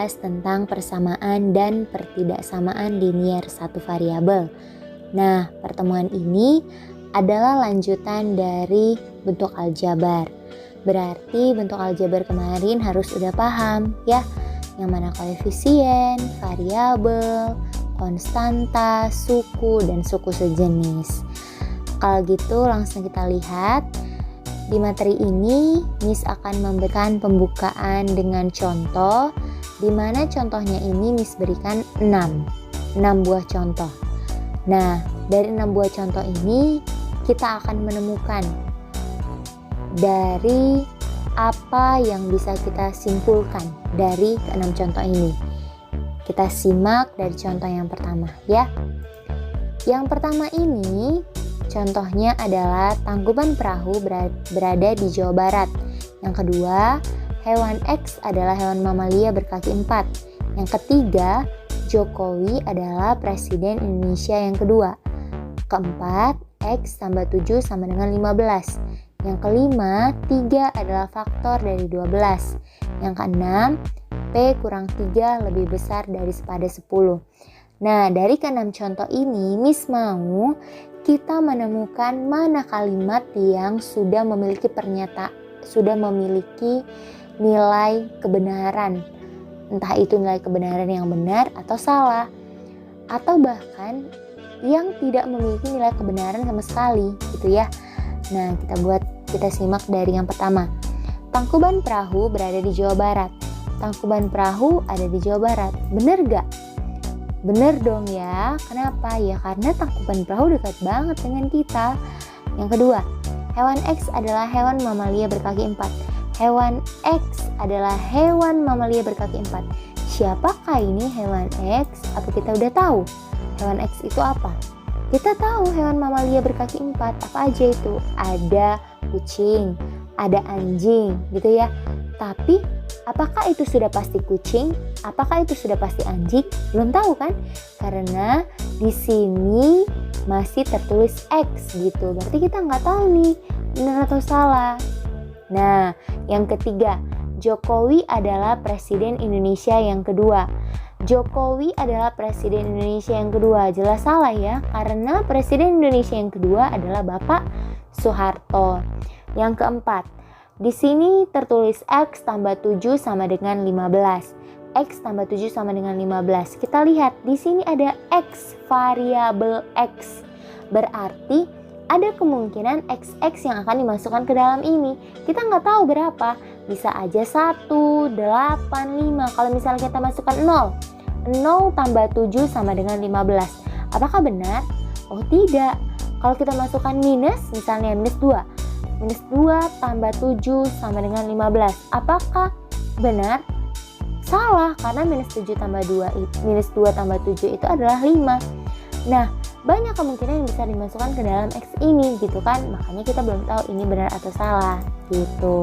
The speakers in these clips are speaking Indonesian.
membahas tentang persamaan dan pertidaksamaan linier satu variabel. Nah, pertemuan ini adalah lanjutan dari bentuk aljabar. Berarti bentuk aljabar kemarin harus udah paham ya, yang mana koefisien, variabel, konstanta, suku, dan suku sejenis. Kalau gitu langsung kita lihat. Di materi ini, Miss akan memberikan pembukaan dengan contoh, di mana contohnya ini Miss berikan 6 buah contoh. Nah, dari 6 buah contoh ini, kita akan menemukan dari apa yang bisa kita simpulkan dari 6 contoh ini. Kita simak dari contoh yang pertama ya. Yang pertama ini, contohnya adalah Tangkuban Perahu berada di Jawa Barat. Yang kedua, hewan X adalah hewan mamalia berkaki 4. Yang ketiga, Jokowi adalah Presiden Indonesia yang kedua. Keempat, X tambah 7 sama dengan 15. Yang kelima, 3 adalah faktor dari 12. Yang keenam, P kurang 3 lebih besar daripada 10. Nah, dari ke-6 contoh ini, Miss mau kita menemukan mana kalimat yang sudah memiliki nilai kebenaran. Entah itu nilai kebenaran yang benar atau salah, atau bahkan yang tidak memiliki nilai kebenaran sama sekali, gitu ya. Nah, kita simak dari yang pertama. Tangkuban Perahu berada di Jawa Barat. Tangkuban Perahu ada di Jawa Barat. Bener gak? Bener dong ya. Kenapa? Ya karena Tangkuban Perahu dekat banget dengan kita. Yang kedua, hewan X adalah hewan mamalia berkaki 4. Hewan X adalah hewan mamalia berkaki 4. Siapakah ini hewan X? Apa kita udah tahu? Hewan X itu apa? Kita tahu hewan mamalia berkaki 4. Apa aja itu? Ada kucing, ada anjing, gitu ya. Tapi apakah itu sudah pasti kucing? Apakah itu sudah pasti anjing? Belum tahu kan? Karena di sini masih tertulis X gitu. Berarti kita nggak tahu nih benar atau salah. Nah, yang ketiga, Jokowi adalah Presiden Indonesia yang kedua. Jokowi adalah Presiden Indonesia yang kedua. Jelas salah ya, karena Presiden Indonesia yang kedua adalah Bapak Soeharto. Yang keempat, di sini tertulis X tambah 7 sama dengan 15. X tambah 7 sama dengan 15. Kita lihat di sini ada X, variabel X. Berarti ada kemungkinan XX yang akan dimasukkan ke dalam ini. Kita nggak tahu berapa. Bisa aja 1, 8, 5. Kalau misalnya kita masukkan 0. 0 tambah 7 sama dengan 15. Apakah benar? Oh tidak. Kalau kita masukkan minus, misalnya minus 2. Minus 2 tambah 7 sama dengan 15. Apakah benar? Salah, karena minus 2 tambah 7 itu adalah 5. Nah, banyak kemungkinan yang bisa dimasukkan ke dalam X ini gitu kan. Makanya kita belum tahu ini benar atau salah gitu.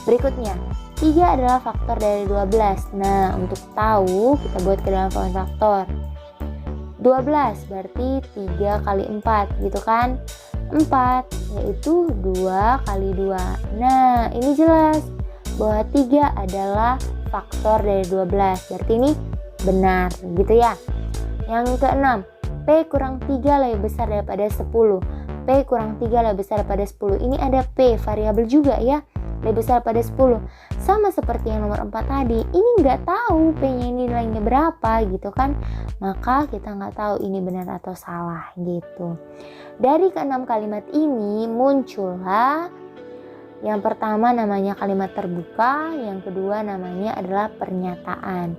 Berikutnya, 3 adalah faktor dari 12. Nah, untuk tahu kita buat ke dalam faktor. 12 berarti 3 kali 4 gitu kan. 4 yaitu 2 kali 2. Nah, ini jelas bahwa 3 adalah faktor dari 12. Berarti ini benar gitu ya. Yang keenam, P kurang 3 lebih besar daripada 10. P kurang 3 lebih besar daripada 10. Ini ada P, variabel juga ya. Lebih besar daripada 10. Sama seperti yang nomor 4 tadi. Ini nggak tahu P-nya ini nilainya berapa gitu kan. Maka kita nggak tahu ini benar atau salah gitu. Dari keenam kalimat ini muncullah yang pertama namanya kalimat terbuka, yang kedua namanya adalah pernyataan.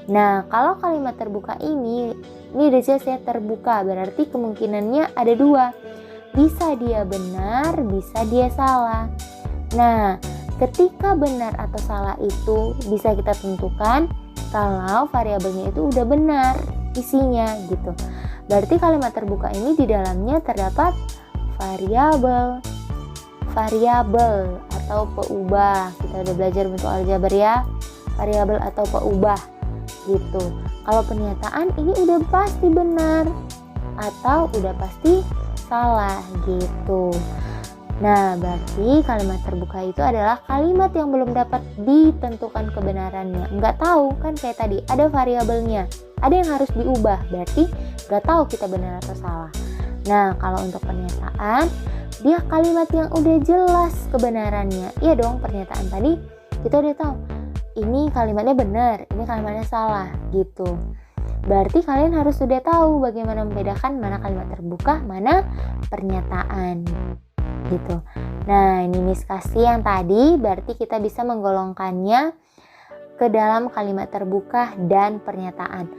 Nah, kalau kalimat terbuka ini udah jelas ya terbuka, berarti kemungkinannya ada 2. Bisa dia benar, bisa dia salah. Nah, ketika benar atau salah itu bisa kita tentukan kalau variabelnya itu udah benar isinya gitu. Berarti kalimat terbuka ini di dalamnya terdapat variabel atau peubah. Kita udah belajar bentuk aljabar ya, variabel atau peubah gitu. Kalau pernyataan ini udah pasti benar atau udah pasti salah gitu. Nah, berarti kalimat terbuka itu adalah kalimat yang belum dapat ditentukan kebenarannya. Nggak tahu, kan kayak tadi, ada variabelnya. Ada yang harus diubah, berarti nggak tahu kita benar atau salah. Nah, kalau untuk pernyataan, dia kalimat yang udah jelas kebenarannya. Iya dong, pernyataan tadi kita udah tahu, ini kalimatnya benar, ini kalimatnya salah, gitu. Berarti kalian harus sudah tahu bagaimana membedakan mana kalimat terbuka, mana pernyataan. Gitu. Nah, ini Miss kasih yang tadi, berarti kita bisa menggolongkannya ke dalam kalimat terbuka dan pernyataan.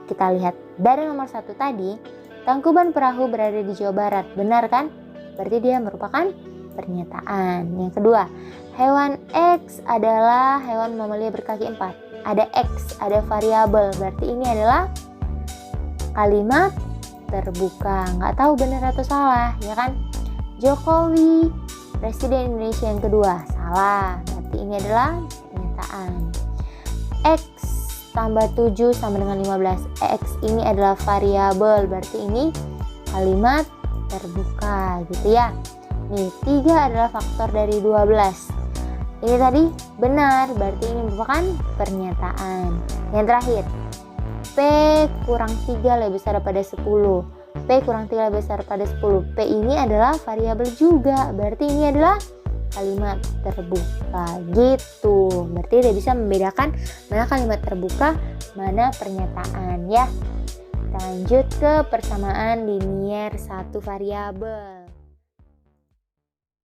Kita lihat dari nomor 1 tadi, Tangkuban Perahu berada di Jawa Barat, benar kan? Berarti dia merupakan pernyataan. Yang kedua, hewan X adalah hewan mamalia berkaki 4. Ada X, ada variabel, berarti ini adalah kalimat terbuka. Nggak tahu benar atau salah, ya kan? Jokowi, Presiden Indonesia yang kedua, salah. Berarti ini adalah pernyataan. X tambah 7 sama dengan 15. X ini adalah variabel, berarti ini kalimat terbuka, gitu ya. Nih, 3 adalah faktor dari 12. Ini tadi benar, berarti ini merupakan pernyataan. Yang terakhir, P kurang 3 lebih besar daripada 10. P kurang 3 lebih besar pada 10. P ini adalah variabel juga. Berarti ini adalah kalimat terbuka. Gitu. Berarti udah bisa membedakan mana kalimat terbuka, mana pernyataan ya. Kita lanjut ke persamaan linier satu variabel.